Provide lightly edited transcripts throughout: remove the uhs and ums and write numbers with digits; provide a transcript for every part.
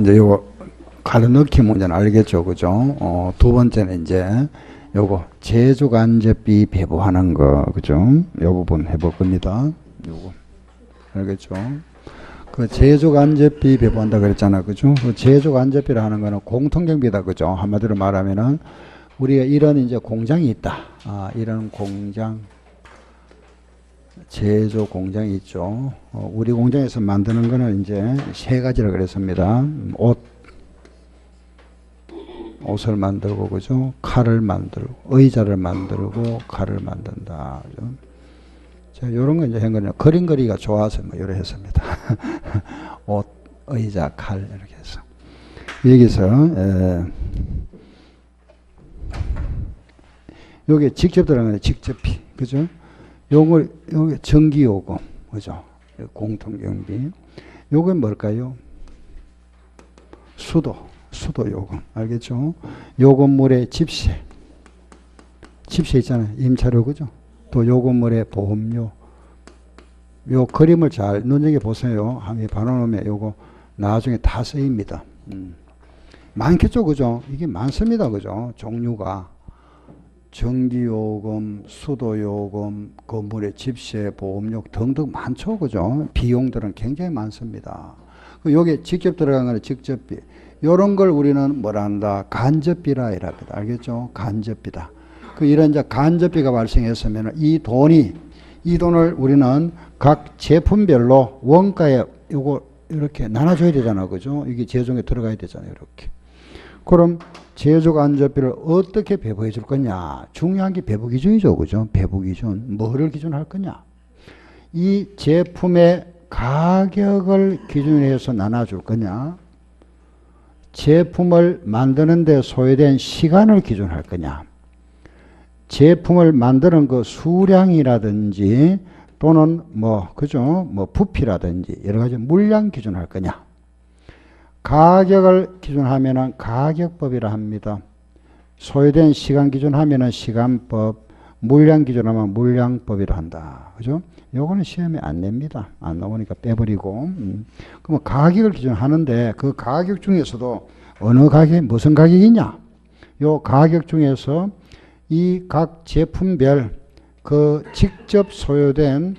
이제 요거 가로 넣기 문제는 알겠죠, 그죠? 두 번째는 이제 요거 제조간접비 배부하는 거, 그죠? 요 부분 해볼 겁니다. 요거 알겠죠? 그 제조간접비 배부한다 그랬잖아, 그죠? 그 제조간접비라 하는 거는 공통경비다, 그죠? 한마디로 말하면은 우리가 이런 이제 공장이 있다. 이런 공장, 제조 공장이 있죠. 우리 공장에서 만드는 거는 이제 세 가지라 그랬습니다. 옷을 만들고, 그죠? 칼을 만들고, 의자를 만들고, 칼을 만든다. 그죠? 자, 요런 거 이제 한 거는 그림 그리기가 좋아서 뭐, 요래 했습니다. 옷, 의자, 칼, 이렇게 해서. 여기서, 요게 직접 들어가는 직접비. 그죠? 요게 전기요금. 그죠? 공통경비. 요게 뭘까요? 수도요금. 알겠죠? 요 건물의 집세. 집세 있잖아요. 임차료, 그죠? 또 요 건물의 보험료. 요 그림을 잘 눈여겨보세요. 한번 봐놓으면 요거 나중에 다 쓰입니다. 많겠죠, 그죠? 이게 많습니다, 그죠? 종류가. 전기요금, 수도요금, 건물의 집세, 보험료 등등 많죠, 그죠? 비용들은 굉장히 많습니다. 요게 직접 들어간 거는 직접비. 요런 걸 우리는 뭐라 한다? 간접비라 이랍니다. 알겠죠? 간접비다. 이런 이제 간접비가 발생했으면 이 돈을 우리는 각 제품별로 원가에 요거 이렇게 나눠줘야 되잖아, 그죠? 이게 제조에 들어가야 되잖아요, 이렇게. 그럼 제조 간접비를 어떻게 배부해 줄 거냐? 중요한 게 배부 기준이죠, 그죠? 배부 기준. 뭐를 기준할 거냐? 이 제품의 가격을 기준으로 해서 나눠줄 거냐? 제품을 만드는 데 소요된 시간을 기준할 거냐? 제품을 만드는 그 수량이라든지 또는 그죠? 부피라든지 여러 가지 물량 기준할 거냐? 가격을 기준하면은 가격법이라 합니다. 소요된 시간 기준하면은 시간법, 물량 기준하면 물량법이라 한다. 그죠? 요거는 시험에 안 냅니다. 안 나오니까 빼버리고. 그럼 가격을 기준하는데 그 가격 중에서도 어느 가격이 무슨 가격이냐? 요 가격 중에서 이 각 제품별 그 직접 소요된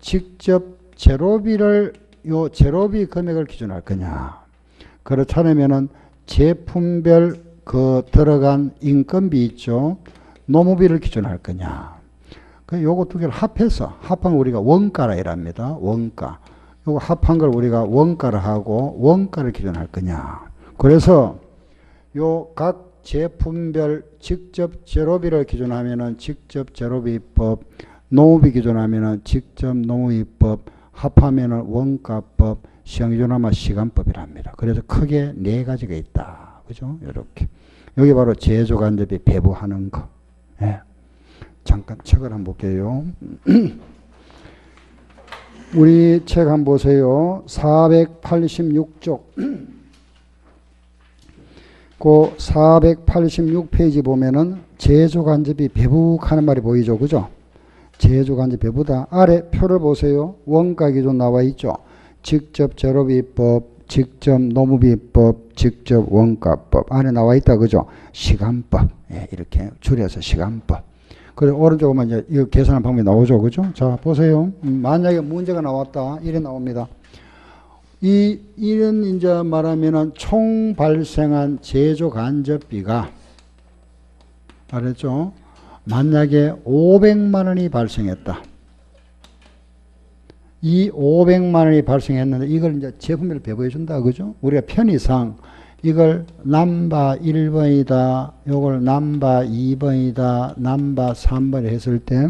직접 제로비를 요 제로비 금액을 기준할 거냐? 그렇지 않으면은 제품별 그 들어간 인건비 있죠. 노무비를 기준할 거냐. 요거 두 개를 합해서 합한 걸 우리가 원가라 이랍니다. 원가. 요거 합한 걸 우리가 원가를 하고 원가를 기준할 거냐. 그래서 요 각 제품별 직접 제로비를 기준하면은 직접 제로비법, 노무비 기준하면은 직접 노무비법, 합하면은 원가법, 시간 기준하면 시간법이랍니다. 그래서 크게 네 가지가 있다. 그죠? 이렇게. 여기 바로 제조간접비 배부하는 거. 예. 잠깐 책을 한번 볼게요. 우리 책 한번 보세요. 486쪽. 그 486페이지 보면은 제조간접비 배부하는 말이 보이죠. 그죠? 제조간접 배부다. 아래 표를 보세요. 원가 기준 나와 있죠. 직접 제로비법, 직접 노무비법, 직접 원가법 안에 나와 있다, 그죠? 시간법. 예, 이렇게 줄여서 시간법. 그리고 오른쪽 보면 이제 이 계산하는 방법이 나오죠, 그죠? 자, 보세요. 만약에 문제가 나왔다. 이래 나옵니다. 이런 이제 말하면은 총 발생한 제조 간접비가 알았죠? 만약에 500만 원이 발생했다. 이 500만 원이 발생했는데 이걸 이제 제품별로 배부해 준다. 그죠? 우리가 편의상 이걸 넘버 1번이다. 요걸 넘버 2번이다. 넘버 3번 했을 때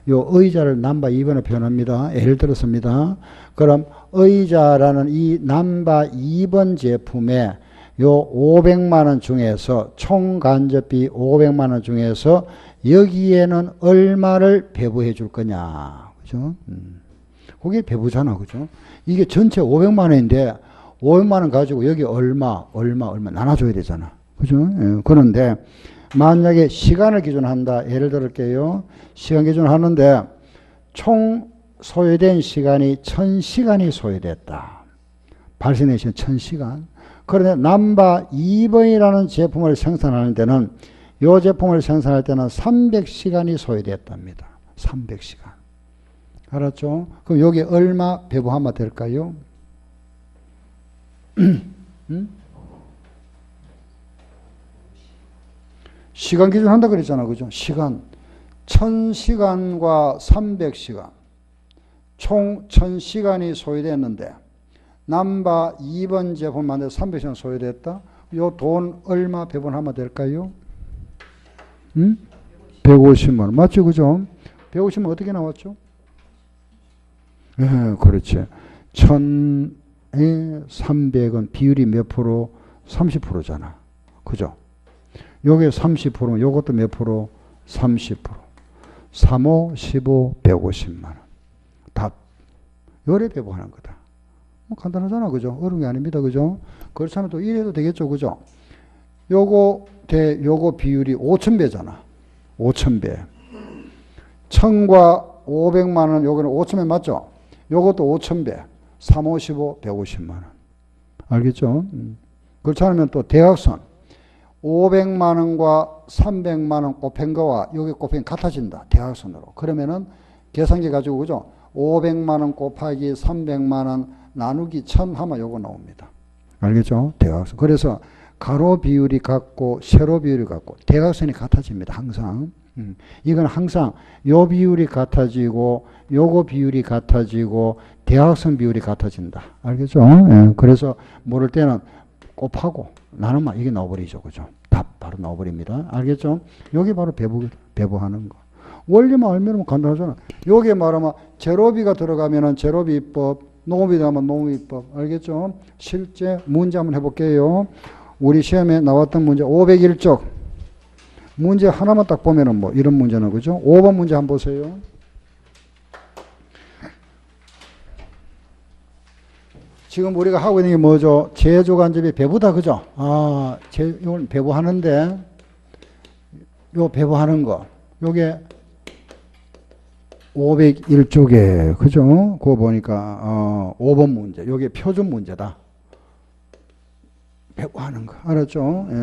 요 의자를 넘버 2번으로 표현합니다. 예를 들었습니다. 그럼 의자라는 이 넘버 2번 제품에 요 500만 원 중에서 총 간접비 500만 원 중에서 여기에는 얼마를 배부해 줄 거냐. 그죠? 그게 배부잖아. 그죠? 이게 전체 500만 원인데 500만 원 가지고 여기 얼마 나눠줘야 되잖아. 그죠? 예. 그런데 만약에 시간을 기준한다. 예를 들을게요. 시간 기준하는데 총 소요된 시간이 1000시간이 소요됐다. 발생된 시간 1000시간. 그런데 남바 2번이라는 제품을 생산하는 데는 이 제품을 생산할 때는 300시간이 소요됐답니다. 300시간. 알았죠? 그럼 여기 얼마 배부하면 될까요? 시간 기준 한다 그랬잖아. 그죠? 시간. 1000시간과 300시간. 총 1000시간이 소요됐는데, 남바 2번 제품 만들 300시간 소요됐다? 요 돈 얼마 배분하면 될까요? 150만원. 맞죠? 그죠? 150만 어떻게 나왔죠? 예, 그렇지. 1000에 300은 비율이 몇 프로? 30%잖아. 그죠? 요게 30%면 요것도 몇 프로? 30%. 3, 5, 15, 150만원. 답. 요래 배분하는 거다. 뭐 간단하잖아. 그죠? 어려운 게 아닙니다. 그죠? 그렇다면 또 이래도 되겠죠. 그죠? 요거 요거 비율이 5000배잖아. 5000배. 1000과 500만원, 요거는 5000배 맞죠? 요것도 5000배. 3, 5, 15, 150만원. 알겠죠? 그렇지 않으면 또 대각선. 500만원과 300만원 곱한 거와 여기 곱한 같아진다. 대각선으로. 그러면은 계산기 가지고, 그죠? 500만원 곱하기 300만원 나누기 1000 하면 요거 나옵니다. 알겠죠? 대각선. 그래서 가로 비율이 같고 세로 비율이 같고 대각선이 같아집니다. 항상. 이건 항상 요 비율이 같아지고 요거 비율이 같아지고 대각선 비율이 같아진다. 알겠죠? 예. 그래서 모를 때는 곱하고 나누면 이게 나와버리죠. 그죠? 답 바로 나와버립니다. 알겠죠? 여기 바로 배부하는 거. 원리만 알면 간단하잖아. 여기에 말하면 제로비가 들어가면은 제로비법, 농업이 들어가면 농업비법. 알겠죠? 실제 문제 한번 해볼게요. 우리 시험에 나왔던 문제 501쪽. 문제 하나만 딱 보면은 뭐 이런 문제는, 그죠? 5번 문제 한번 보세요. 지금 우리가 하고 있는 게 뭐죠? 제조간접이 배부다. 그죠? 이걸 배부하는데, 요 배부하는 거. 요게 501쪽에, 그죠? 그거 보니까, 5번 문제. 요게 표준 문제다. 배부하는 거. 알았죠? 예.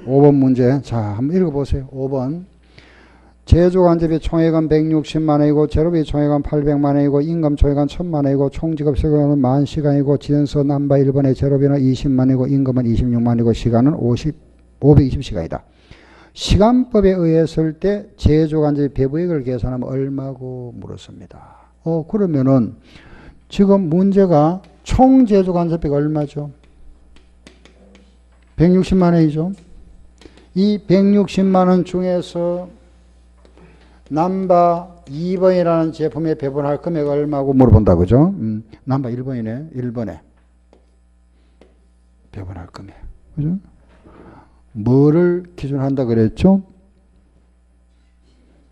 5번 문제. 자, 한번 읽어보세요. 5번. 제조간접이 총액은 160만원이고 제로비 총액은 800만원이고 임금 총액은 1000만원이고 총지급 시간은 10,000시간이고 지연서 남바 1번의 제로비는 20만원이고 임금은 26만원이고 시간은 520시간이다. 시간법에 의했을 때 제조간접의 배부액을 계산하면 얼마고 물었습니다. 그러면은 지금 문제가 총 제조간접비가 얼마죠? 160만원이죠. 이 160만원 중에서 남바 2번이라는 제품에 배분할 금액 얼마고 물어본다. 그죠? 남바 1번이네. 1번에 배분할 금액. 그죠? 뭐를 기준한다 그랬죠?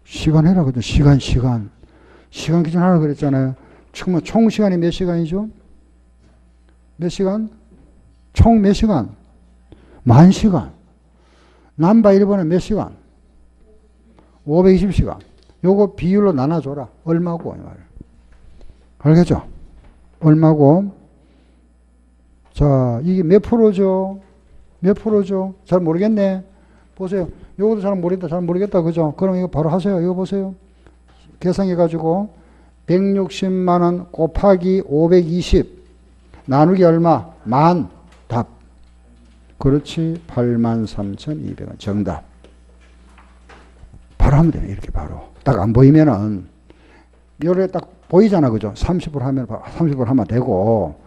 시간 해라. 그죠? 시간 기준하라 그랬잖아요. 지금 총 시간이 몇 시간이죠? 몇 시간? 총 몇 시간? 10,000시간. 남바 1번은 몇 시간? 520시간. 요거 비율로 나눠줘라. 얼마고? 알겠죠? 얼마고? 자, 이게 몇 프로죠? 몇 프로죠? 잘 모르겠네. 보세요. 요것도 잘 모르겠다. 잘 모르겠다. 그죠? 그럼 이거 바로 하세요. 이거 보세요. 계산해가지고 160만원 곱하기 520 나누기 얼마? 만. 답. 그렇지. 83,200원. 정답. 바로 하면 되네. 이렇게 바로. 딱 안 보이면은, 요래 딱 보이잖아. 그죠? 30% 하면, 30% 하면 되고,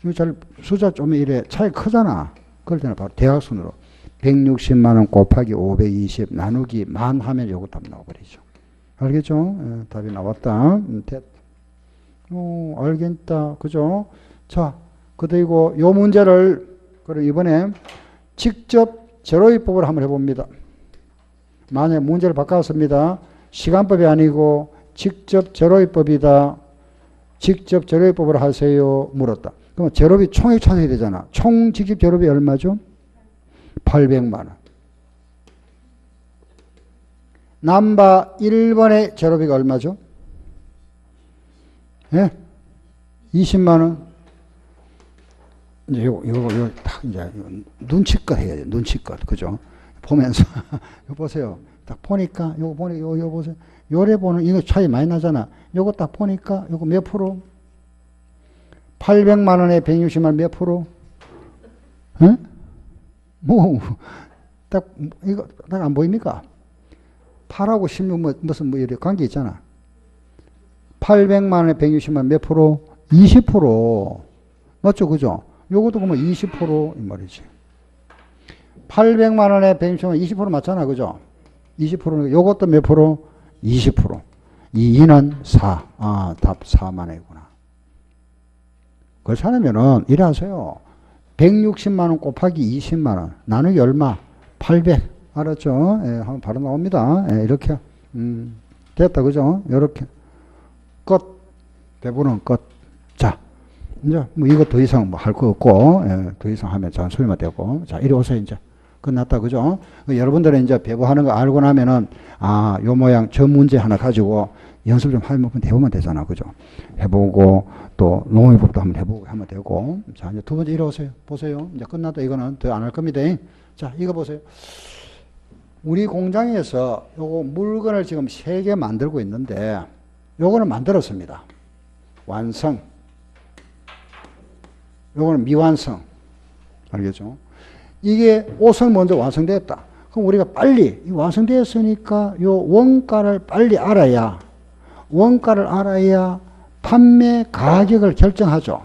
이거 잘, 숫자 좀 이래 차이 크잖아. 그럴 때는 바로 대각선으로 160만원 곱하기 520 나누기 만 하면 요거 답 나와버리죠. 알겠죠? 예, 답이 나왔다. 알겠다. 그죠? 자, 그리고 요 문제를, 그럼 이번에 직접 제로비법을 한번 해봅니다. 만약 문제를 바꿨습니다. 시간법이 아니고 직접 제로비법이다. 직접 제로비법을 하세요. 물었다. 그럼 제로비 총액 찾아야 되잖아. 총 직접 제로비 얼마죠? 800만원. 남바 1번의 제로비가 얼마죠? 예? 20만원. 이제 요거 딱 이제 눈치껏 해야 돼. 눈치껏. 그죠? 보면서. 요 보세요. 딱 보니까, 요거 보니까, 요 보세요. 요래 보는, 이거 차이 많이 나잖아. 요거 딱 보니까, 요거 몇 프로? 800만 원에 160만 몇 프로? 응? 뭐, 딱, 이거, 딱 안 보입니까? 8하고 16, 무슨, 이렇게 관계 있잖아. 800만 원에 160만 몇 프로? 20%. 맞죠? 그죠? 요것도 보면 20% 이 말이지. 800만 원에 160만 20% 맞잖아. 그죠? 20%. 요것도 몇 프로? 20%. 이 2는 4. 아, 답 4만 원이구나. 그걸 찾으면은, 이래 하세요. 160만 원 곱하기 20만 원. 나누기 얼마? 800. 알았죠? 예, 한번 바로 나옵니다. 예, 이렇게. 됐다. 그죠? 요렇게. 끝. 대부분 끝. 자, 이제 뭐 이거 더 이상 뭐 할 거 없고, 예, 더 이상 하면 잔소리만 되고. 자, 이리 오세요. 이제. 끝났다. 그죠? 여러분들은 이제 배부하는 거 알고 나면은, 아, 요 모양 저 문제 하나 가지고 연습 좀 해보면 되잖아. 그죠? 해보고, 또 농업법도 한번 해보고 하면 되고. 자, 이제 두 번째 이리 오세요. 보세요. 이제 끝났다. 이거는 더 안 할 겁니다. 자, 이거 보세요. 우리 공장에서 요거 물건을 지금 3개 만들고 있는데, 요거는 만들었습니다. 완성. 요거는 미완성. 알겠죠? 이게 옷은 먼저 완성됐다. 그럼 우리가 빨리, 완성되었으니까 요 원가를 빨리 알아야, 원가를 알아야 판매 가격을 결정하죠.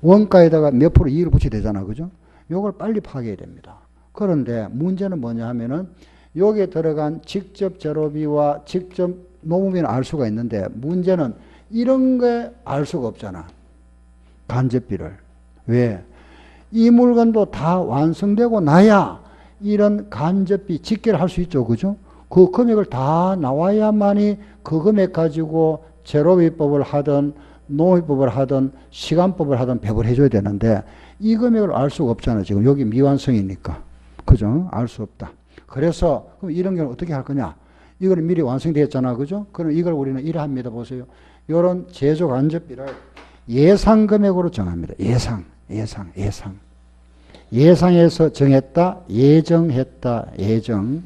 원가에다가 몇 프로 이익을 붙여야 되잖아. 그죠? 요걸 빨리 파악해야 됩니다. 그런데 문제는 뭐냐 하면은, 여기에 들어간 직접 재료비와 직접 노무비는 알 수가 있는데, 문제는 이런 게 알 수가 없잖아. 간접비를. 왜? 이 물건도 다 완성되고 나야 이런 간접비 직계를 할 수 있죠. 그죠? 그 금액을 다 나와야만이 그 금액 가지고 재료비법을 하든 농업법을 하든 시간법을 하든 배분을 해줘야 되는데, 이 금액을 알 수가 없잖아. 지금 여기 미완성이니까. 그죠? 알 수 없다. 그래서 그럼 이런 경우는 어떻게 할 거냐? 이거는 미리 완성되었잖아. 그죠? 그럼 이걸 우리는 이래 합니다. 보세요. 이런 제조 간접비를 예상 금액으로 정합니다. 예상에서 정했다, 예정했다, 예상.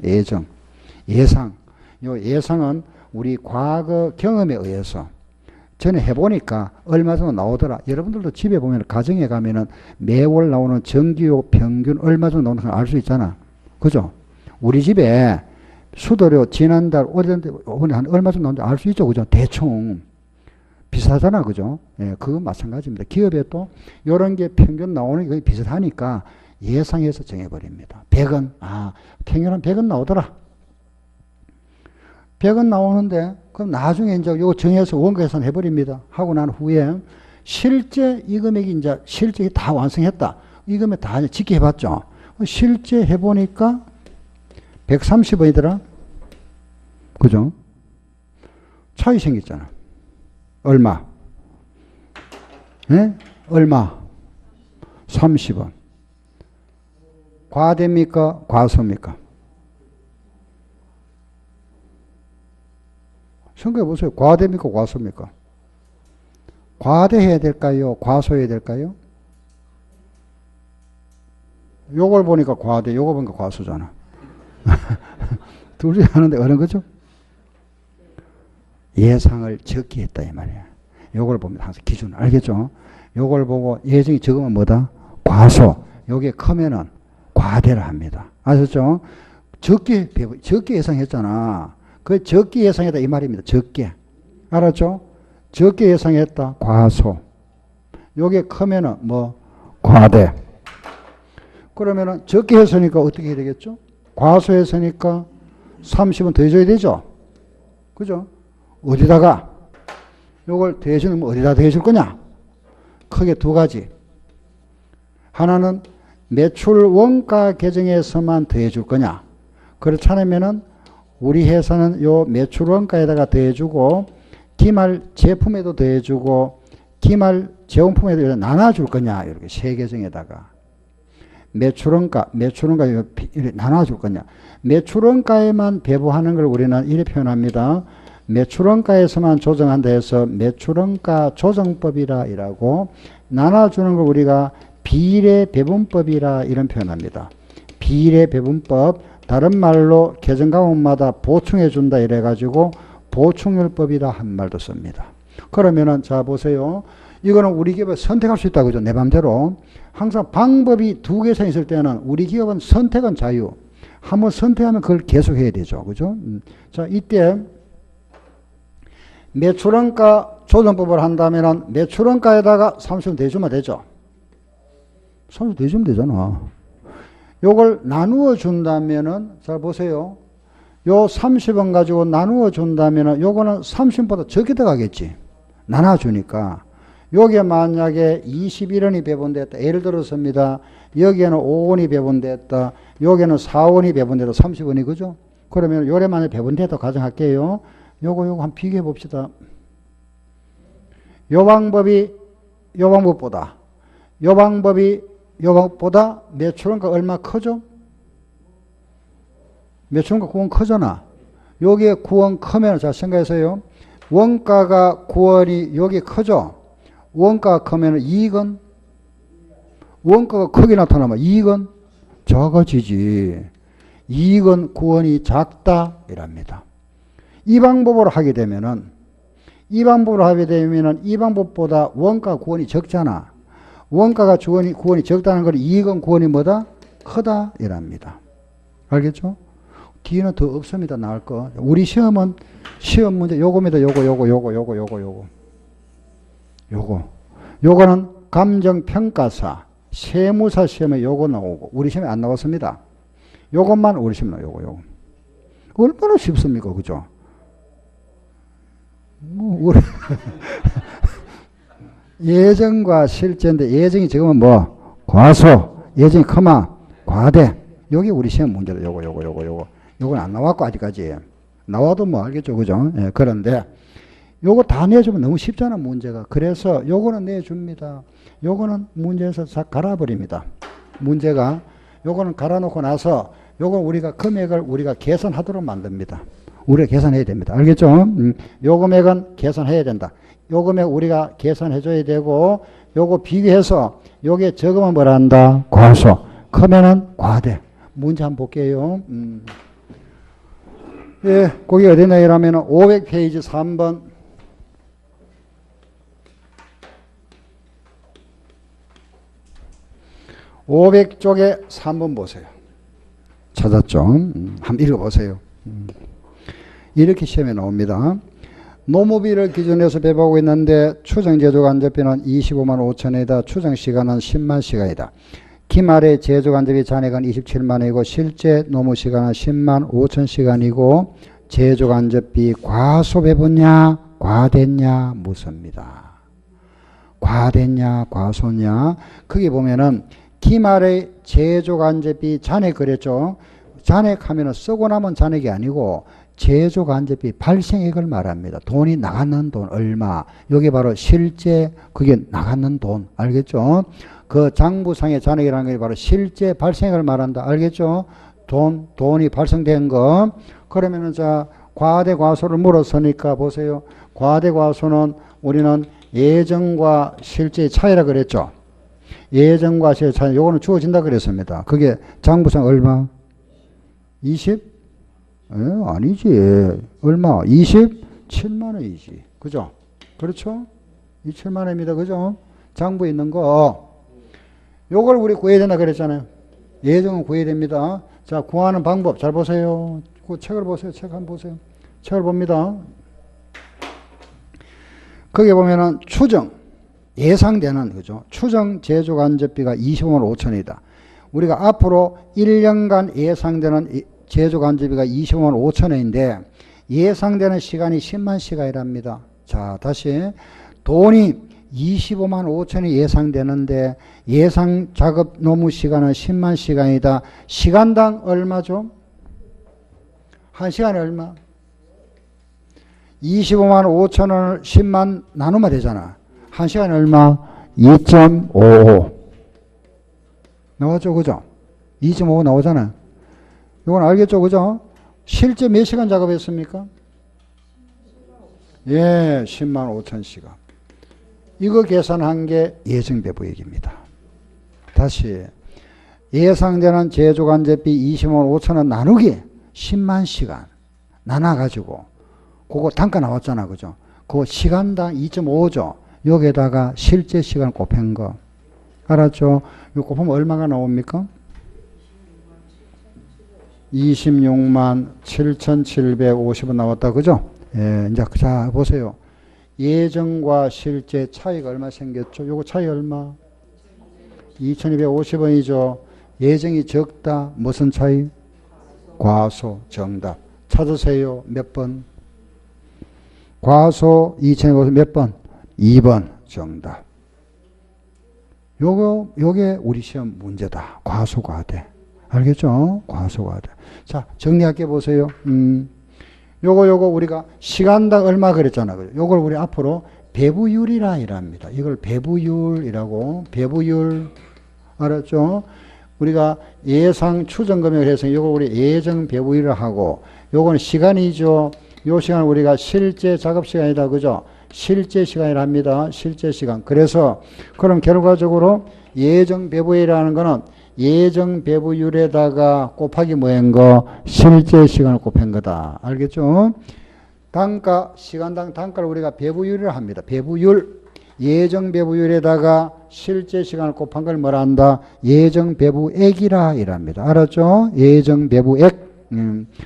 요 예상은 우리 과거 경험에 의해서 전에 해보니까 얼마 정도 나오더라. 여러분들도 집에 보면 가정에 가면은 매월 나오는 전기요 평균 얼마 정도 나오는 걸 알 수 있잖아. 그죠? 우리 집에 수도료 지난달 오늘 한 얼마 정도 나오는지 알 수 있죠. 그죠? 대충. 비슷하잖아. 그죠? 예, 그건 마찬가지입니다. 기업에도 이런 게 평균 나오는 게 거의 비슷하니까 예상해서 정해버립니다. 100원. 아, 평균 100원 나오더라. 100원 나오는데, 그럼 나중에 이제 이거 정해서 원가 계산 해버립니다. 하고 난 후에 실제 이 금액이 이제 실제 다 완성했다. 이 금액 다 짓게 해봤죠. 실제 해보니까 130원이더라. 그죠? 차이 생겼잖아. 얼마? 예? 얼마? 30원. 과대입니까? 과소입니까? 생각해 보세요. 과대입니까? 과소입니까? 과대해야 될까요? 과소해야 될까요? 요걸 보니까 과대, 요거 보니까 과소잖아. 둘이 하는데 어느 거죠? 예상을 적게 했다 이 말이야. 요걸 보면 항상 기준 알겠죠? 요걸 보고 예정이 적으면 뭐다? 과소. 요게 크면은 과대를 합니다. 아셨죠? 적게 예상했잖아. 그 적게 예상했다 이 말입니다. 적게. 알았죠? 적게 예상했다. 과소. 요게 크면은 뭐 과대. 그러면은 적게 했으니까 어떻게 해야 되겠죠? 과소했으니까 30원 더 해줘야 되죠? 그죠? 어디다가? 요걸 더해주면 어디다 더해줄 거냐? 크게 두 가지. 하나는 매출 원가 계정에서만 더해줄 거냐? 그렇지 않으면은 우리 회사는 요 매출 원가에다가 더해주고 기말 제품에도 더해주고 기말 제공품에도 나눠줄 거냐? 이렇게 세 계정에다가. 매출원가 나눠줄 거냐. 매출원가에만 배부하는 걸 우리는 이렇게 표현합니다. 매출원가에서만 조정한다 해서 매출원가 조정법이라 이라고 나눠주는 걸 우리가 비례 배분법이라 이런 표현합니다. 비례 배분법, 다른 말로 계정과목마다 보충해 준다 이래가지고 보충률법이다 한 말도 씁니다. 그러면은 자 보세요. 이거는 우리 기업에 선택할 수 있다 그죠? 내 맘대로. 항상 방법이 두 개 이상 있을 때는 우리 기업은 선택은 자유. 한번 선택하면 그걸 계속해야 되죠. 그죠? 자, 이때 매출원가 조정법을 한다면은 매출원가에다가 30원 대주면 되죠. 30원 대주면 되잖아. 요걸 나누어 준다면은 잘 보세요. 요 30원 가지고 나누어 준다면은 요거는 30원보다 적게 들어가겠지. 나눠주니까. 여기에 만약에 21원이 배분됐다. 예를 들었습니다. 여기에는 5원이 배분됐다. 여기에는 4원이 배분됐다. 30원이 그죠? 그러면 요래 만약에 배분됐다 가정할게요. 요거 한번 비교해 봅시다. 요 방법보다 매출원가 얼마 크죠? 매출원가 9원 크잖아. 여기에 9원 크면 자 생각해서요. 원가가 9원이 여기 크죠? 원가가 크면 이익은? 원가가 크게 나타나면 이익은 작아지지. 이익은 9원이 작다 이랍니다. 이 방법으로 하게 되면은 이 방법보다 원가 9원이 적잖아. 원가가 9원이 적다는 건 이익은 9원이 뭐다? 크다 이랍니다. 알겠죠? 뒤에는 더 없습니다. 나올 거. 우리 시험 문제 요겁니다. 요거는 감정평가사 세무사 시험에 요거 나오고 우리 시험에 안 나왔습니다. 요것만 우리 시험에 나오고 요거. 얼마나 쉽습니까? 그죠? 우리 예정과 실제인데 예정이 지금은 뭐 과소, 예정이 커마, 과대. 여기 우리 시험 문제다. 요건 안 나왔고 아직까지. 나와도 뭐 알겠죠, 그죠? 예, 그런데 요거 다 내주면 너무 쉽잖아 문제가. 그래서 요거는 내줍니다. 요거는 문제에서 싹 갈아버립니다. 문제가 요거는 갈아놓고 나서 요건 우리가 금액을 우리가 계산하도록 만듭니다. 우리가 계산해야 됩니다. 알겠죠? 요 금액은 계산해야 된다. 요 금액 우리가 계산해줘야 되고 요거 비교해서 요게 적으면 뭐라 한다? 과소. 크면은 과대. 문제 한번 볼게요. 예, 거기 어디나 이라면은 500페이지 3번. (500쪽에) 3번 보세요. 찾았죠? 한번 읽어보세요. 이렇게 시험에 나옵니다. 노무비를 기준해서 배부하고 있는데 추정제조간접비는 25만 5천원이다. 추정시간은 10만 시간이다. 기말의 제조간접비 잔액은 27만원이고 실제 노무시간은 10만 5천 시간이고 제조간접비 과소배분냐 과됐냐 묻습니다. 과됐냐 과소냐. 거기 보면은 기말의 제조간접비 잔액 그랬죠. 잔액하면은 쓰고 남은 잔액이 아니고 제조간접비 발생액을 말합니다. 돈이 나갔는 돈 얼마. 여기 바로 실제 그게 나갔는 돈. 알겠죠? 그 장부상의 잔액이라는 게 바로 실제 발생액을 말한다. 알겠죠? 돈이 발생된 거. 그러면은 자 과대 과소를 물었으니까 보세요. 과대 과소는 우리는 예정과 실제의 차이라 그랬죠. 예정과 실제 차이. 요거는 주어진다 그랬습니다. 그게 장부상 얼마? 20? 아니지. 얼마? 27만 원이지. 그죠? 그렇죠? 27만 원입니다. 그죠? 장부에 있는 거. 요걸 우리 구해야 된다 그랬잖아요. 예정은 구해야 됩니다. 자, 구하는 방법 잘 보세요. 그 책을 보세요. 책 한번 보세요. 책을 봅니다. 거기 보면은 추정, 예상되는, 그죠? 추정 제조간접비가 25만 5천이다. 우리가 앞으로 1년간 예상되는 제조간접비가 25만 5천원인데 예상되는 시간이 10만 시간이랍니다. 자, 다시 돈이 25만 5천이 예상되는데 예상 작업 노무 시간은 10만 시간이다. 시간당 얼마죠? 한 시간에 얼마? 25만 5천 원을 10만 나누면 되잖아. 한 시간에 얼마? 2.55 나왔죠, 그죠? 2.55 나오잖아. 이건 알겠죠, 그죠? 실제 몇 시간 작업했습니까? 예, 10만 5천 시간. 이거 계산한 게 예정배부액입니다. 다시 예상되는 제조간접비 20만 5천 원 나누기 10만 시간 나눠가지고 그거 단가 나왔잖아. 그죠? 그거 시간당 2.5죠. 여기에다가 실제 시간 곱한 거. 알았죠? 이거 곱하면 얼마가 나옵니까? 26만 7,750원 나왔다. 그죠? 예, 이제 자, 보세요. 예정과 실제 차이가 얼마 생겼죠? 요거 차이 얼마? 2,250원이죠. 예정이 적다. 무슨 차이? 과소, 정답. 찾으세요. 몇 번? 과소 2,250원 몇 번? 2번 정답. 요게 우리 시험 문제다. 과소과대. 알겠죠? 과소과대. 자, 정리할게 보세요. 요거 우리가 시간당 얼마 그랬잖아. 요걸 우리 앞으로 배부율이라 이랍니다. 이걸 배부율이라고. 배부율. 알았죠? 우리가 예상 추정 금액을 해서 요거 우리 예정 배부율을 하고 요거는 시간이죠. 요 시간을 우리가 실제 작업 시간이다. 그죠? 실제 시간이랍니다. 실제 시간. 그래서 그럼 결과적으로 예정 배부율이라는 거는 예정 배부율에다가 곱하기 뭐한 거? 실제 시간을 곱한 거다. 알겠죠? 단가, 시간당 단가를 우리가 배부율을 합니다. 배부율. 예정 배부율에다가 실제 시간을 곱한 걸 뭐라 한다? 예정 배부액이라 이랍니다. 알았죠? 예정 배부액.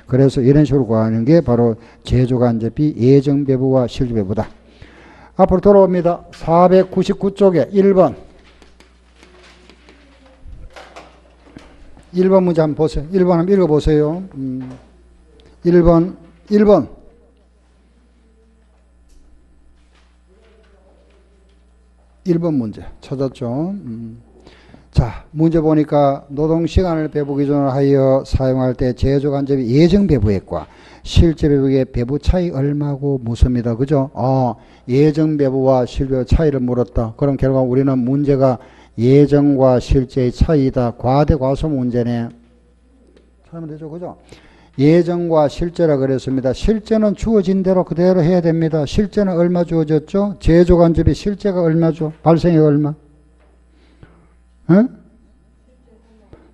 그래서 이런 식으로 구하는 게 바로 제조간접비 예정 배부와 실제 배부다. 앞으로 돌아옵니다. 499쪽에 1번. 1번 문제 한번 보세요. 1번 한번 읽어보세요. 1번. 1번 문제 찾았죠? 자, 문제 보니까 노동시간을 배부 기준으로 하여 사용할 때 제조간접비 예정 배부액과 실제 배부의 배부 차이 얼마고 묻습니다. 그죠? 예정 배부와 실제 배부 차이를 물었다. 그럼 결과 우리는 문제가 예정과 실제의 차이다. 과대 과소 문제네. 찾으면 되죠. 그죠? 예정과 실제라 그랬습니다. 실제는 주어진 대로 그대로 해야 됩니다. 실제는 얼마 주어졌죠? 제조간접비 실제가 얼마죠? 발생액 얼마?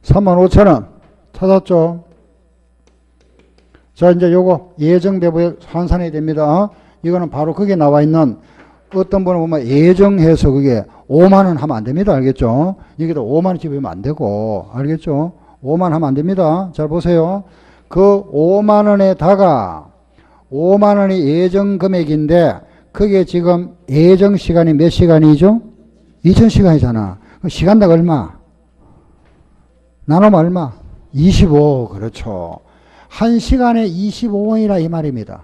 35,000원 찾았죠? 자, 이제 요거 예정 배부에 환산해야 됩니다. 이거는 바로 거기에 나와 있는 어떤 분은 보면 예정해서 그게 5만원 하면 안 됩니다. 알겠죠? 여기도 5만원 집으면 안 되고, 알겠죠? 5만원 하면 안 됩니다. 잘 보세요. 그 5만원에다가 5만원이 예정 금액인데 그게 지금 예정 시간이 몇 시간이죠? 2000시간이잖아. 시간당 얼마? 나누면 얼마? 25. 그렇죠. 1시간에 25원이라 이 말입니다.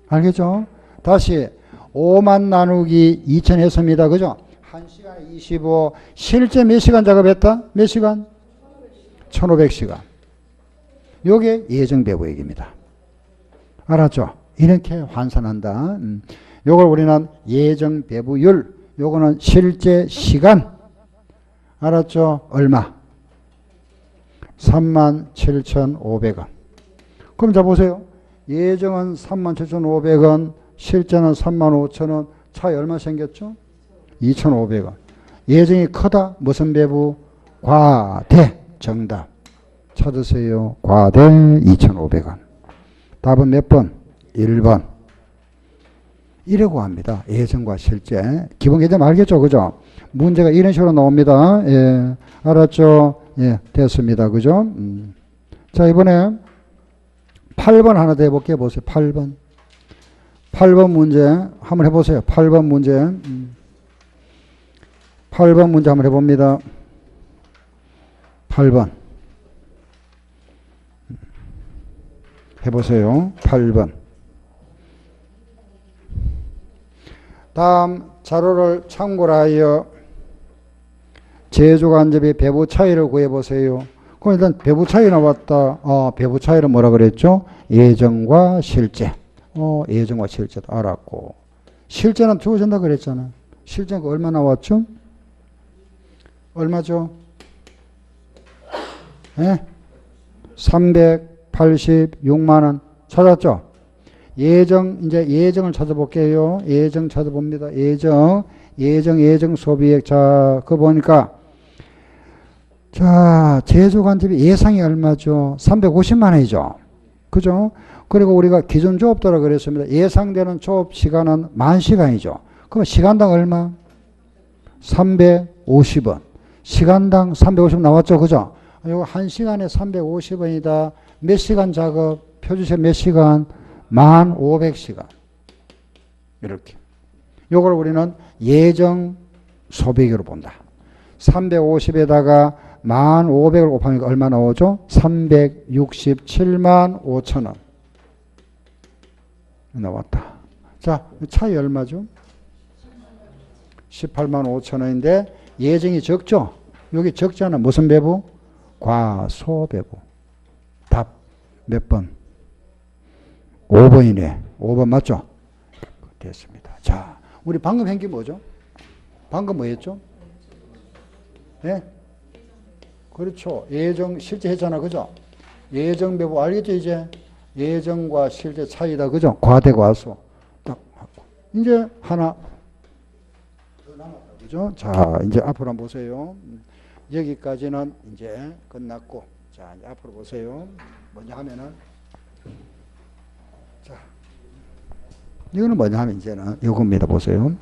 알겠죠? 다시 5만 나누기 2000 했습니다. 그죠? 1시간에 25. 실제 몇 시간 작업했다? 몇 시간? 1500시간. 요게 예정 배부액입니다. 알았죠? 이렇게 환산한다. 요걸 우리는 예정 배부율, 요거는 실제 시간. 알았죠? 얼마? 37,500원. 그럼 자 보세요. 예정은 37,500원, 실제는 35,000원. 차이 얼마 생겼죠? 2,500원. 예정이 크다. 무슨 배부? 과대. 정답. 찾으세요. 과대 2,500원. 답은 몇 번? 1번. 이라고 합니다. 예정과 실제. 기본 개념 알겠죠? 그죠? 문제가 이런 식으로 나옵니다. 예. 알았죠? 예. 됐습니다. 그죠? 자, 이번에 8번 하나 더 해볼게요. 보세요. 8번. 8번 문제 한번 해보세요. 8번 문제. 8번 문제 한번 해봅니다. 8번. 해보세요. 8번. 다음 자료를 참고로 하여 제조간접비 배부 차이를 구해보세요. 그럼 일단 배부 차이 나왔다. 배부 차이를 뭐라 그랬죠? 예정과 실제. 예정과 실제도 알았고. 실제는 주어진다 그랬잖아. 실제가 얼마 나왔죠? 얼마죠? 예? 386만원 찾았죠? 이제 예정을 찾아볼게요. 예정 찾아봅니다. 예정 소비액. 자, 그거 보니까, 자, 제조간접이 예상이 얼마죠? 350만 원이죠. 그죠? 그리고 우리가 기존 조업도라 그랬습니다. 예상되는 조업 시간은 10,000시간이죠. 그럼 시간당 얼마? 350원. 시간당 350원 나왔죠. 그죠? 이거 1시간에 350원이다. 몇 시간 작업? 표주세 몇 시간? 1,500시간. 이렇게. 요걸 우리는 예정 소비액으로 본다. 350에다가 1,500을 곱하면 얼마 나오죠? 367만 5천 원. 나왔다. 자, 차이 얼마죠? 18만 5천 원인데 예정이 적죠? 여기 적잖아. 무슨 배부? 과소배부. 답 몇 번? 5번이네. 5번 맞죠? 됐습니다. 자, 우리 방금 한 게 뭐죠? 방금 뭐였죠? 예? 그렇죠. 예정 실제 했잖아. 그죠? 예정 배부 알겠죠? 이제 예정과 실제 차이다. 그죠? 과대 과소. 딱 하고. 이제 하나 더 남았다. 그죠? 자, 이제 앞으로 한번 보세요. 여기까지는 이제 끝났고, 자, 이제 앞으로 보세요. 먼저 하면은, 자, 이거는 뭐냐 하면 이제는 이겁니다. 보세요.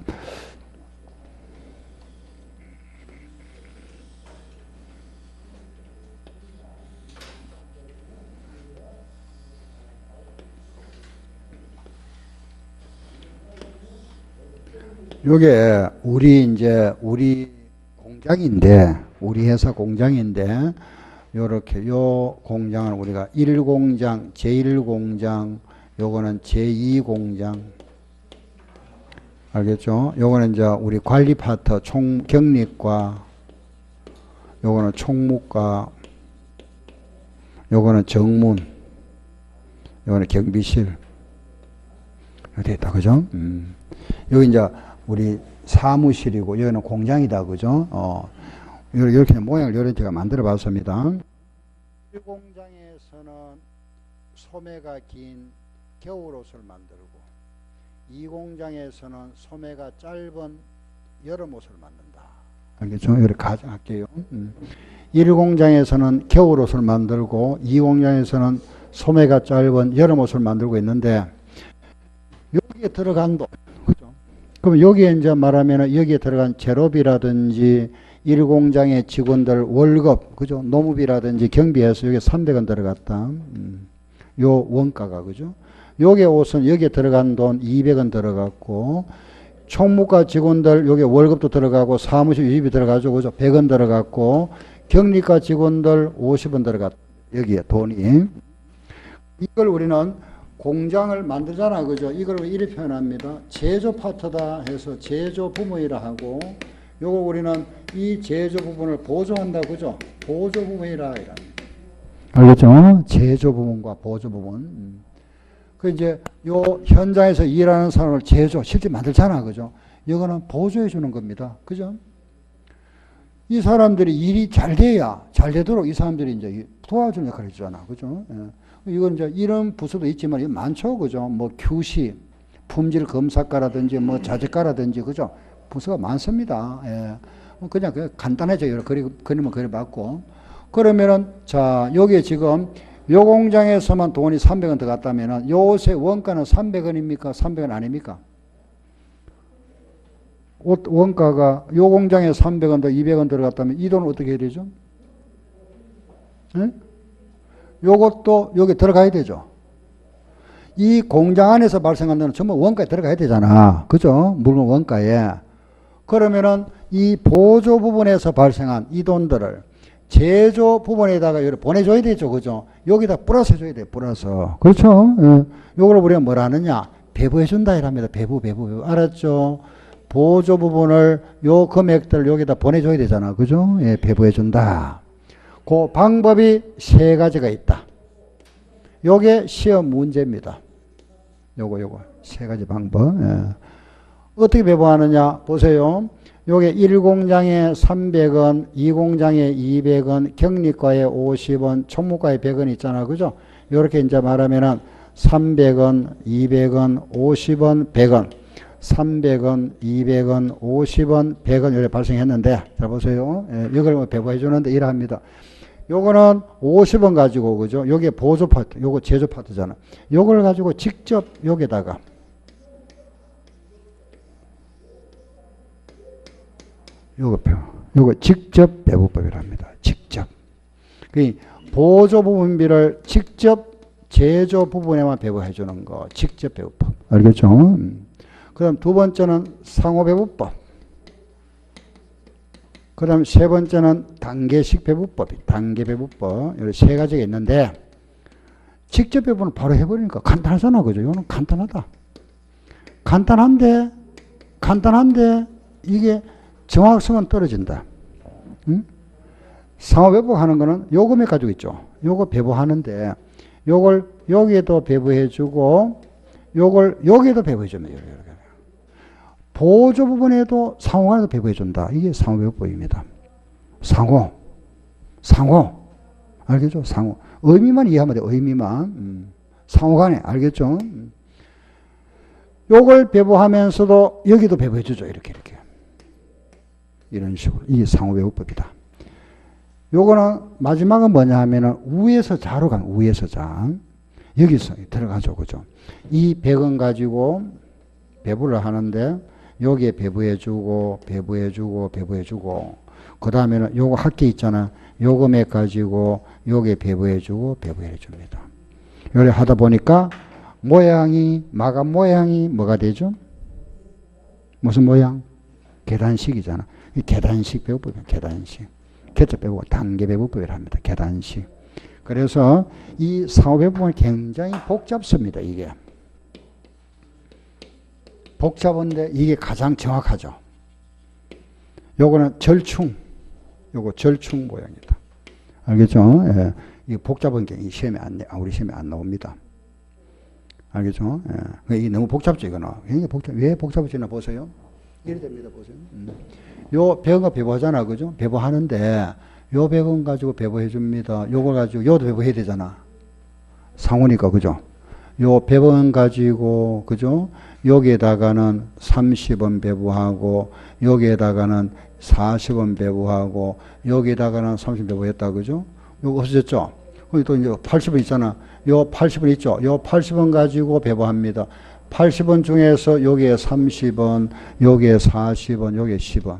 요게 우리 공장인데, 우리 회사 공장인데, 요렇게 요 공장은 우리가 1공장, 제1공장, 요거는 제2공장. 알겠죠? 요거는 이제 우리 관리 파트 경리과, 요거는 총무과, 요거는 정문, 요거는 경비실. 이렇게 됐다. 그죠? 여기 이제 우리 사무실이고 여기는 공장이다. 그죠? 이렇게 모양을 이렇게 제가 만들어 봤습니다. 1공장에서는 소매가 긴 겨울옷을 만들고 2공장에서는 소매가 짧은 여름옷을 만든다. 알겠죠? 이렇게 가정할게요. 1공장에서는 겨울옷을 만들고 2공장에서는 소매가 짧은 여름옷을 만들고 있는데 여기에 들어간 돈, 그죠? 그럼 여기에 이제 말하면 여기에 들어간 제로비라든지 1공장의 직원들 월급, 그죠? 노무비라든지 경비해서 여기에 300원 들어갔다. 요 원가가, 그죠? 요게 옷은 여기에 들어간 돈 200원 들어갔고, 총무과 직원들 여기 월급도 들어가고, 사무실 유지비 들어가죠, 그죠? 100원 들어갔고, 경리과 직원들 50원 들어갔다. 여기에 돈이. 이걸 우리는 공장을 만들잖아, 그죠? 이걸 이렇게 표현합니다. 제조 파트다 해서 제조 부문이라 하고, 요거 우리는 이 제조 부분을 보조한다, 그죠? 보조 부문이라 이랍니다. 알겠죠? 제조 부분과 보조 부분. 그 이제 요 현장에서 일하는 사람을 제조, 실제 만들잖아, 그죠? 이거는 보조해 주는 겁니다, 그죠? 이 사람들이 일이 잘 돼야, 잘 되도록 이 사람들이 이제 도와주는 역할을 해주잖아, 그죠? 예. 이건 이제 이런 부서도 있지만 이게 많죠, 그죠? 뭐 QC, 품질 검사과라든지 뭐 자재과라든지, 그죠? 부서가 많습니다. 예. 그냥 간단해져요. 그림은 그려봤고. 그러면은, 자, 여기에 지금 요 공장에서만 돈이 300원 들어갔다면은 요 옷의 원가는 300원입니까? 300원 아닙니까? 옷 원가가 요 공장에 300원 더 200원 들어갔다면 이 돈은 어떻게 해야 되죠? 예? 요것도 여기 들어가야 되죠. 이 공장 안에서 발생한 돈은 전부 원가에 들어가야 되잖아. 그죠? 물건 원가에. 그러면은 이 보조 부분에서 발생한 이 돈들을 제조 부분에다가 여기 보내줘야 되죠. 그죠? 여기다 플러스 해줘야 돼. 플러스. 그렇죠? 예. 요걸 우리가 뭐라 하느냐? 배부해준다 이랍니다. 배부. 알았죠? 보조 부분을 요 금액들을 여기다 보내줘야 되잖아. 그죠? 예, 배부해준다. 그 방법이 세 가지가 있다. 요게 시험 문제입니다. 요거 세 가지 방법. 예. 어떻게 배부하느냐? 보세요. 요게 1공장에 300원, 2공장에 200원, 경리과에 50원, 총무과에 100원 있잖아. 그죠? 요렇게 이제 말하면은 300원, 200원, 50원, 100원. 300원, 200원, 50원, 100원 이렇게 발생했는데 잘 보세요. 예, 이걸 배부해 주는데 이러합니다. 요거는 50원 가지고 그죠? 요게 보조 파트, 요거 제조 파트잖아. 요걸 가지고 직접 여기다가 요거 직접 배부법이랍니다. 직접. 그 보조 부분비를 직접 제조 부분에만 배부해 주는 거. 직접 배부법. 알겠죠? 그다음 두 번째는 상호 배부법. 그다음 세 번째는 단계식 배부법. 단계 배부법. 이렇게 세 가지가 있는데 직접 배부는 바로 해버리니까 간단하잖아. 그죠? 이거는 간단하다. 간단한데 이게 정확성은 떨어진다. 응? 상호 배부하는 거는 요금에 가지고 있죠. 요거 배부하는데 요걸 여기에도 배부해주고 요걸 여기에도 배부해주면 이렇게. 보조 부분에도 상호간에도 배부해준다. 이게 상호 배부법입니다. 상호. 알겠죠? 상호. 의미만 이해하면 돼. 의미만. 상호간에. 알겠죠? 요걸 배부하면서도 여기도 배부해주죠. 이렇게. 이런 식으로. 이게 상호 배부법이다. 요거는 마지막은 뭐냐 하면은 우에서 자로 가면 우에서 자. 여기서 들어가죠. 그죠? 이 100원 가지고 배부를 하는데 여기에 배부해주고 그 다음에는 요거 학기 있잖아. 요금액 가지고 여기에 배부해주고 배부해줍니다. 요래 하다 보니까 마감 모양이 뭐가 되죠? 무슨 모양? 계단식이잖아. 이 계단식 배부법이야. 계단식. 개척 배부법, 단계 배부법이라 합니다. 계단식. 그래서 이 상호 배부법은 굉장히 복잡습니다. 이게. 복잡한데 이게 가장 정확하죠. 요거는 절충. 요거 절충 모양이다. 알겠죠? 예. 이 복잡한 게 우리 시험에 안 나옵니다. 알겠죠? 예. 이게 너무 복잡죠, 이거는. 굉장히 왜 복잡해지나 보세요. 이래 됩니다, 보세요. 요 100원 배부하잖아, 그죠? 배부하는데, 요 100원 가지고 배부해 줍니다. 요걸 가지고, 요도 배부해야 되잖아. 상호니까, 그죠? 요 100원 가지고, 그죠? 여기에다가는 30원 배부하고, 여기에다가는 40원 배부하고, 여기에다가는 30원 배부했다, 그죠? 요거 없어졌죠? 거기 또 이제 80원 있잖아. 요 80원 있죠? 요 80원 가지고 배부합니다. 80원 중에서 여기에 30원, 여기에 40원, 여기에 10원.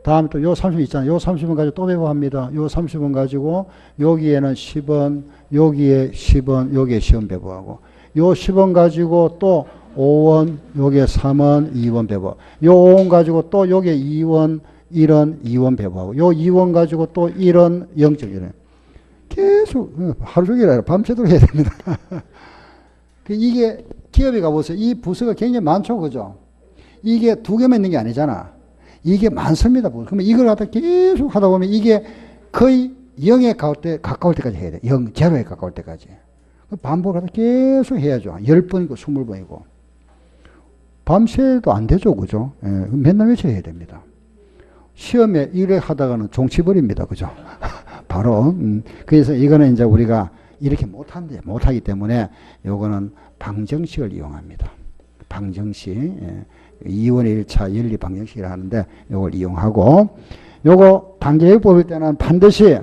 다음에 또 요 30원 있잖아요. 요 30원 가지고 또 배부합니다. 요 30원 가지고 여기에는 10원, 여기에 10원, 여기에 10원 배부하고. 요 10원 가지고 또 5원, 여기에 3원, 2원 배부. 요 5원 가지고 또 여기에 2원, 1원, 2원 배부하고. 요 2원 가지고 또 1원, 0.1원. 계속 하루 종일 아니라 밤새도록 해야 됩니다. 이게 기업에 가보세요. 이 부서가 굉장히 많죠. 그죠? 이게 두 개만 있는 게 아니잖아. 이게 많습니다. 그러면 이걸 갖다 계속 하다 보면 이게 거의 0에 가까울 때까지 해야 돼. 0, 제로에 가까울 때까지. 반복을 갖다 계속 해야죠. 10번이고 20번이고. 밤새도 안 되죠. 그죠? 예, 맨날 며칠 해야 됩니다. 시험에 이래 하다가는 종치버립니다. 그죠? 바로. 그래서 이거는 이제 우리가 이렇게 못하기 때문에 요거는 방정식을 이용합니다. 방정식. 예. 2원의 1차 연리 방정식이라 하는데 요걸 이용하고 요거 단계요법일 때는 반드시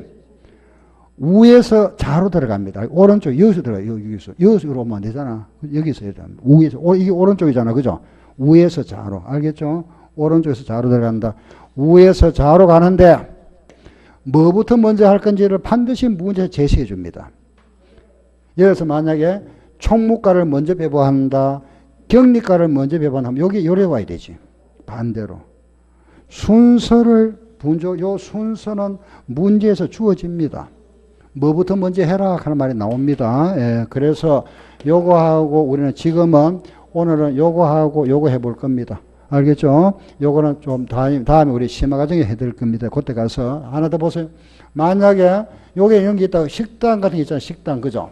우에서 좌로 들어갑니다. 오른쪽 여기서 들어가요. 여기서 오면 안 되잖아. 여기서 우에서 이게 오른쪽이잖아. 그죠? 우에서 좌로. 알겠죠? 오른쪽에서 좌로 들어간다. 우에서 좌로 가는데 뭐부터 먼저 할 건지를 반드시 문제에서 제시해 줍니다. 예를 들어서 만약에 총무과를 먼저 배부한다. 격리과를 먼저 배부하면 여기 요래 와야 되지. 반대로. 순서를 요 순서는 문제에서 주어집니다. 뭐부터 먼저 해라 하는 말이 나옵니다. 예, 그래서 요거하고 우리는 지금은 오늘은 요거하고 요거 해볼 겁니다. 알겠죠? 요거는 좀 다음에 우리 심화 과정에 해드릴 겁니다. 그때 가서 하나 더 보세요. 만약에 요게 이런 게 있다고 식당 같은 게 있잖아요. 식당, 그죠?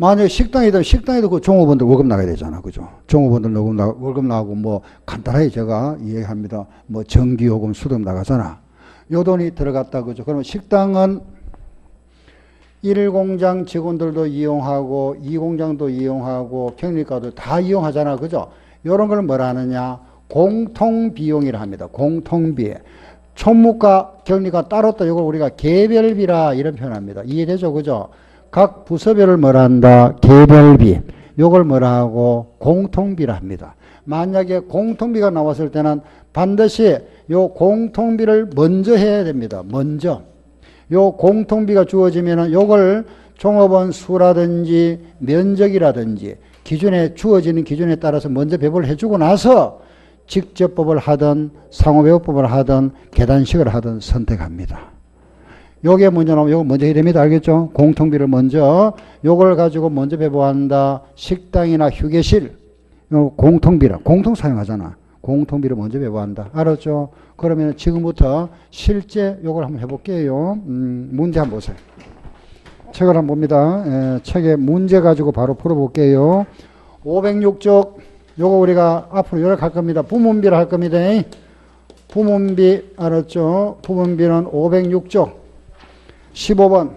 만약에 식당에도 그 종업원들 월급 나가야 되잖아. 그죠? 종업원들 월급 나가고 뭐 간단하게 제가 이야기합니다. 뭐 전기요금, 수도금 나가잖아. 요 돈이 들어갔다. 그죠? 그러면 식당은 1공장 직원들도 이용하고 2공장도 이용하고 경리과도 다 이용하잖아. 그죠? 이런 걸 뭐라 하느냐? 공통비용이라 합니다. 공통비. 총무과, 경리과 따로 또 이걸 우리가 개별비라 이런 표현합니다. 이해되죠? 그죠? 각 부서별을 뭐라 한다? 개별비. 이걸 뭐라 하고? 공통비라 합니다. 만약에 공통비가 나왔을 때는 반드시 요 공통비를 먼저 해야 됩니다. 먼저. 요 공통비가 주어지면은 요걸 종업원 수라든지 면적이라든지 기준에 주어지는 기준에 따라서 먼저 배분을 해주고 나서 직접법을 하든 상호배분법을 하든 계단식을 하든 선택합니다. 요게 먼저 나오면 요거 먼저 해야 됩니다. 알겠죠? 공통비를 먼저 요걸 가지고 먼저 배분한다. 식당이나 휴게실 요 공통비라 공통 사용하잖아. 공통비를 먼저 배분한다. 알았죠? 그러면 지금부터 실제 요걸 한번 해볼게요. 문제 한번 보세요. 책을 한번 봅니다. 책에 문제 가지고 바로 풀어볼게요. 506쪽 요거 우리가 앞으로 요렇게 할 겁니다. 부문비를 할 겁니다. 부문비 알았죠? 부문비는 506쪽 15번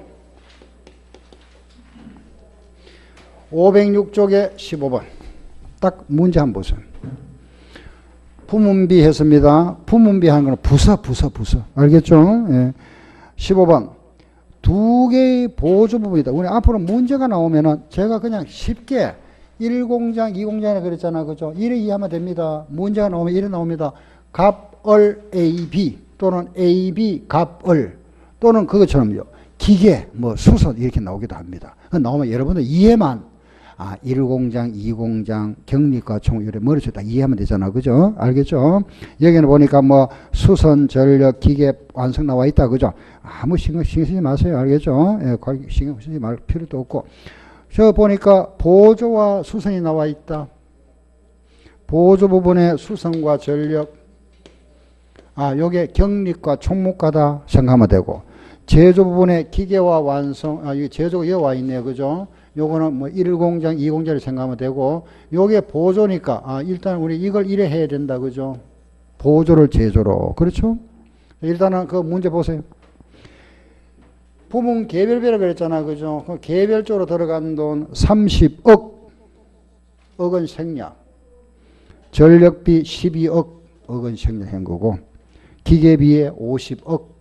506쪽에 15번 딱 문제 한번 보세요. 부문비 했습니다. 부문비 하는 거는 부서. 알겠죠? 예. 15번. 두 개의 보조 부분이다. 우리 앞으로 문제가 나오면은 제가 그냥 쉽게 1공장, 2공장이라 그랬잖아. 그죠? 이래 이해하면 됩니다. 문제가 나오면 이래 나옵니다. 갑을 AB 또는 AB 갑을 또는 그것처럼요. 기계, 뭐 수선 이렇게 나오기도 합니다. 나오면 여러분들 이해만 1공장, 2공장, 경리과 총 이래 머릿속에 다 이해하면 되잖아. 그죠? 알겠죠? 여기는 보니까 뭐 수선, 전력, 기계 완성 나와 있다. 그죠? 아무 신경 쓰지 마세요. 알겠죠? 예, 신경 쓰지 말 필요도 없고. 저 보니까 보조와 수선이 나와 있다. 보조 부분에 수선과 전력. 요게 경리과 총무과다 생각하면 되고. 제조 부분에 기계와 완성, 이게 제조가 여기 와 있네요. 그죠? 요거는 뭐 1공장, 2공장을 생각하면 되고, 요게 보조니까, 일단 우리 이걸 이래 해야 된다. 그죠? 보조를 제조로. 그렇죠? 일단은 그 문제 보세요. 부문 개별비라고 그랬잖아. 그죠? 그 개별적으로 들어간 돈 30억. 억은 생략. 전력비 12억. 억은 생략한 거고, 기계비에 50억.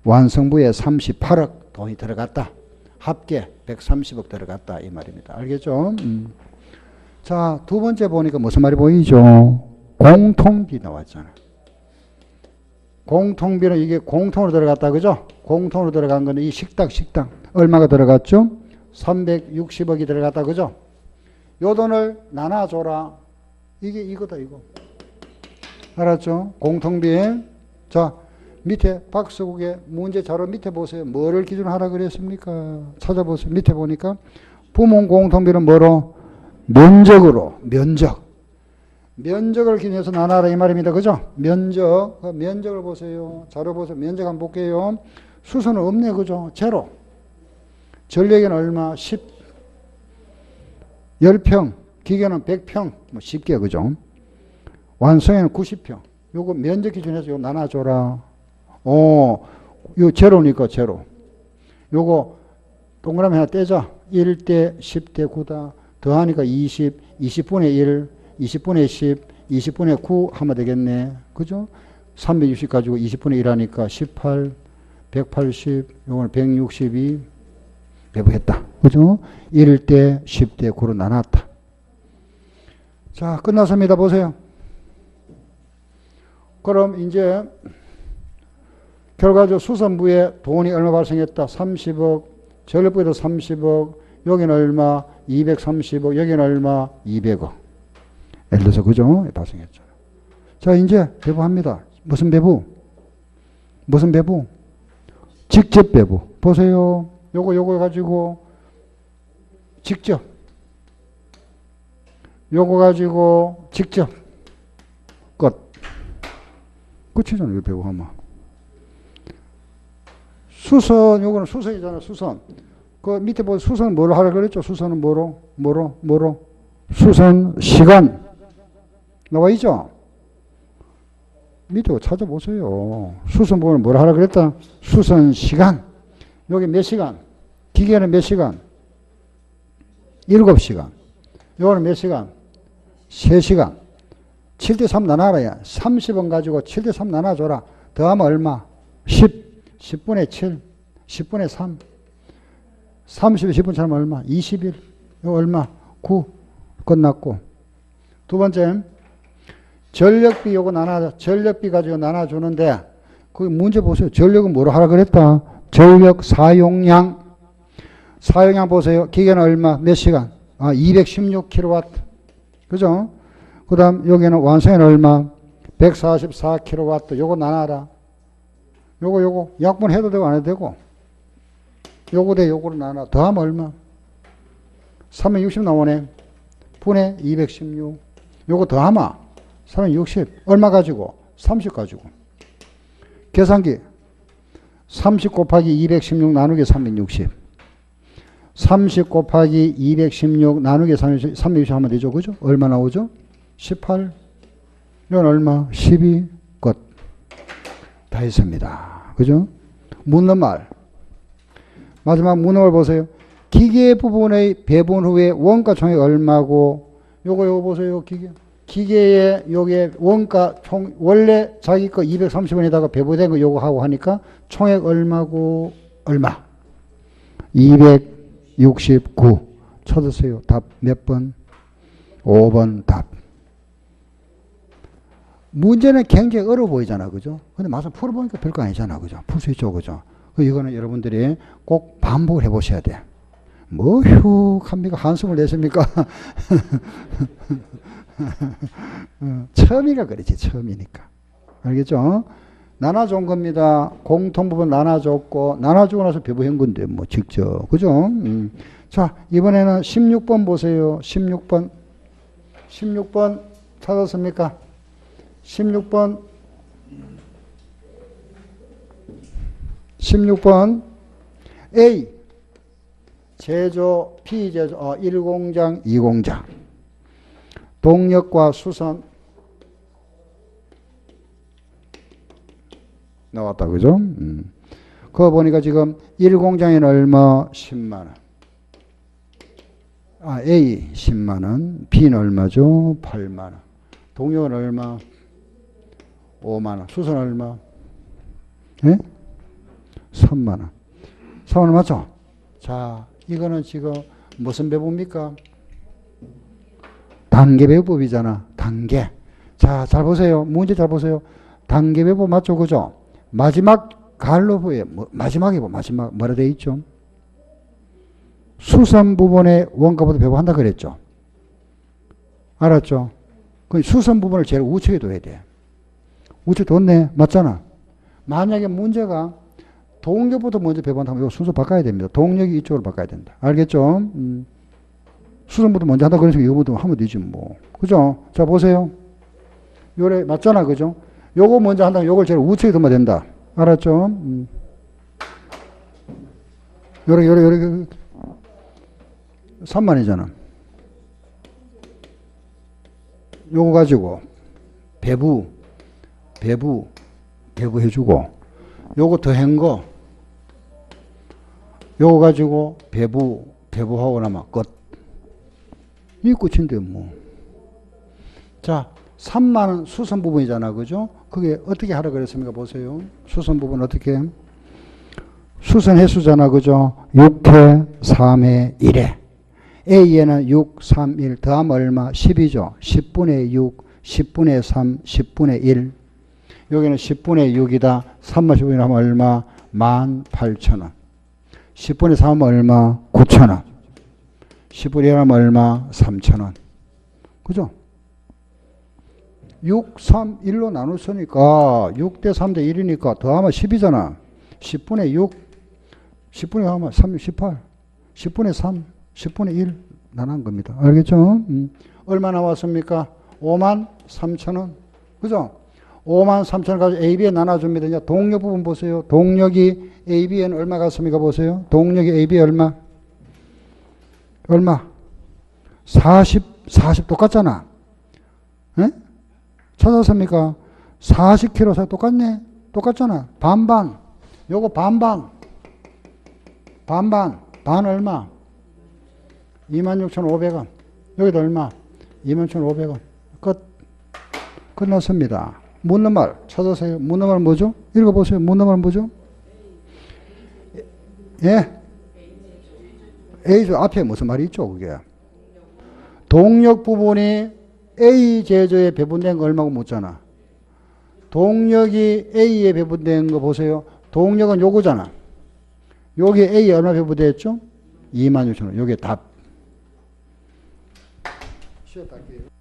완성부에 38억 돈이 들어갔다. 합계 130억 들어갔다. 이 말입니다. 알겠죠? 자, 두 번째 보니까 무슨 말이 보이죠? 공통비 나왔잖아. 공통비는 이게 공통으로 들어갔다. 그죠? 공통으로 들어간 건데 이 식당. 얼마가 들어갔죠? 360억이 들어갔다. 그죠? 요 돈을 나눠줘라. 이게 이거다, 이거. 알았죠? 공통비. 자, 밑에 박스국의 문제 자료 밑에 보세요. 뭐를 기준으로 하라 그랬습니까? 찾아보세요. 밑에 보니까 부문 공통비는 뭐로? 면적으로. 면적을 기준해서 나눠라 이 말입니다. 그죠? 면적. 면적을 보세요. 자료 보세요. 면적 한번 볼게요. 수선은 없네. 그죠? 제로. 전력에는 얼마? 10평. 기계는 100평. 뭐 쉽게 그죠? 완성에는 90평. 요거 면적 기준해서 요거 나눠줘라. 요 제로니까 제로. 요거 동그라미 하나 떼자. 1대 10대 9다. 더하니까 20, 20분의 1, 20분의 10, 20분의 9 하면 되겠네. 그죠? 360 가지고 20분의 1 하니까 18, 180, 요거는 162 배부했다. 그죠? 1대 10대 9로 나눴다. 자, 끝났습니다. 보세요. 그럼 이제 결과적으로 수선부에 돈이 얼마 발생했다? 30억. 전력부에도 30억. 여기는 얼마? 230억. 여기는 얼마? 200억. 예를 들어서 그죠? 발생했죠. 자, 이제 배부합니다. 무슨 배부? 직접 배부. 보세요. 요거 가지고 직접. 요거 가지고 직접. 끝. 끝이잖아요. 배부하면. 수선, 요거는 수선이잖아, 수선. 그 밑에 보면 수선은 뭐로 하라 그랬죠? 수선은 뭐로? 수선 시간. 나와 있죠? 밑에 찾아보세요. 수선 부분은 뭐로 하라 그랬다? 수선 시간. 여기 몇 시간? 기계는 몇 시간? 7시간. 요거는 몇 시간? 3시간. 7대 3 나눠라. 30원 가지고 7대 3 나눠줘라. 더하면 얼마? 10. 10분의 7. 10분의 3. 30에 10분 차면 얼마? 21. 이거 얼마? 9. 끝났고. 두 번째. 전력비 요거 나눠, 전력비 가지고 나눠주는데, 그 문제 보세요. 전력은 뭐로 하라 그랬다? 전력 사용량. 사용량 보세요. 기계는 얼마? 몇 시간? 216kW. 그죠? 그 다음, 여기는 완성에는 얼마? 144kW. 요거 나눠라. 요거. 약분해도 되고 안 해도 되고. 요거 대 요거로 나눠. 더하면 얼마? 360 나오네. 분의 216. 요거 더하면 360. 얼마 가지고? 30 가지고. 계산기. 30 곱하기 216 나누기 360. 30 곱하기 216 나누기 360 하면 되죠. 그죠? 얼마 나오죠? 18. 이건 얼마? 12. 끝. 다 했습니다. 그죠? 묻는 말. 마지막 묻는 말 보세요. 기계 부분의 배분 후에 원가 총액 얼마고, 요거 보세요. 기계에 요게 원가 총, 원래 자기 거 230원에다가 배부된 거 요거 하고 하니까 총액 얼마고, 얼마? 269. 쳐주세요. 답 몇 번? 5번 답. 문제는 굉장히 어려워 보이잖아. 그죠? 근데 막상 풀어보니까 별거 아니잖아. 그죠? 풀 수 있죠. 그죠? 이거는 여러분들이 꼭 반복을 해보셔야 돼. 뭐, 합니까? 한숨을 내십니까? 처음이가 그렇지, 처음이니까. 알겠죠? 나눠준 겁니다. 공통부분 나눠줬고, 나눠주고 나서 배부한 건데, 뭐, 직접. 그죠? 자, 이번에는 16번 보세요. 16번. 16번 찾았습니까? 16번. 16번. A. 제조, 피제조, 1공장, 2공장. 동력과 수선. 나왔다, 그죠? 그거 보니까 지금 1공장에는 얼마? 10만원. A 10만원. B는 얼마죠? 8만원. 동력은 얼마? 5만원. 수선 얼마? 예? 3만원. 3만원 맞죠? 자, 이거는 지금 무슨 배분입니까? 단계 배분법이잖아. 단계. 자, 잘 보세요. 문제 잘 보세요. 단계 배분 맞죠? 그죠? 마지막 갈로브에, 마지막에 마지막 뭐라 돼 있죠? 수선 부분의 원가보다 배분한다 그랬죠? 알았죠? 그 수선 부분을 제일 우측에 둬야 돼. 우측에 뒀네. 맞잖아. 만약에 문제가 동력부터 먼저 배분하면 이 순서 바꿔야 됩니다. 동력이 이쪽으로 바꿔야 된다. 알겠죠? 수선부터 먼저 한다 그래서 이거부터 하면 되지 뭐. 그죠? 자, 보세요. 요래 맞잖아. 그죠? 요거 먼저 한다면 요걸 제일 우측에 두면 된다. 알았죠? 요래 3만이잖아. 요거 가지고 배부해주고, 요거 더한 거, 요거 가지고 배부하고 나면 끝. 이 끝인데 뭐. 자, 3만원 수선 부분이잖아. 그죠? 그게 어떻게 하라 그랬습니까? 보세요. 수선 부분 어떻게? 수선 횟수잖아. 그죠? 6회, 3회, 1회. A에는 6, 3, 1 더하면 얼마? 10이죠. 10분의 6, 10분의 3, 10분의 1. 여기는 10분의 6이다. 3만 10분의 하면 얼마? 18,000원. 10분의 3 하면 얼마? 9,000원. 10분의 1 하면 얼마? 3,000원. 그죠? 6, 3, 1로 나눴으니까 6대 3대 1이니까 더하면 10이잖아. 10분의 6, 10분의 3 하면 3, 18. 10분의 3, 10분의 1 나눈 겁니다. 알겠죠? 얼마 나왔습니까? 53,000원. 그죠? 53,000원 가지고 AB에 나눠줍니다. 이제 동력 부분 보세요. 동력이 AB에는 얼마 같습니까? 보세요. 동력이 AB에 얼마? 40 똑같잖아. 에? 찾았습니까? 40kg 사 똑같네? 똑같잖아. 반반. 요거 반반. 반 얼마? 26,500원. 여기도 얼마? 26,500원. 끝. 끝났습니다. 묻는 말 찾으세요. 묻는 말 뭐죠? 읽어보세요. 묻는 말 뭐죠? 예? A조 앞에 무슨 말이 있죠? 그게. 동력 부분이 A 제조에 배분된 거 얼마고 묻잖아. 동력이 A에 배분된 거 보세요. 동력은 요거잖아. 여기 A에 얼마 배분되어 있죠? 26,000원. 요게 답. 쉬었다 할게요.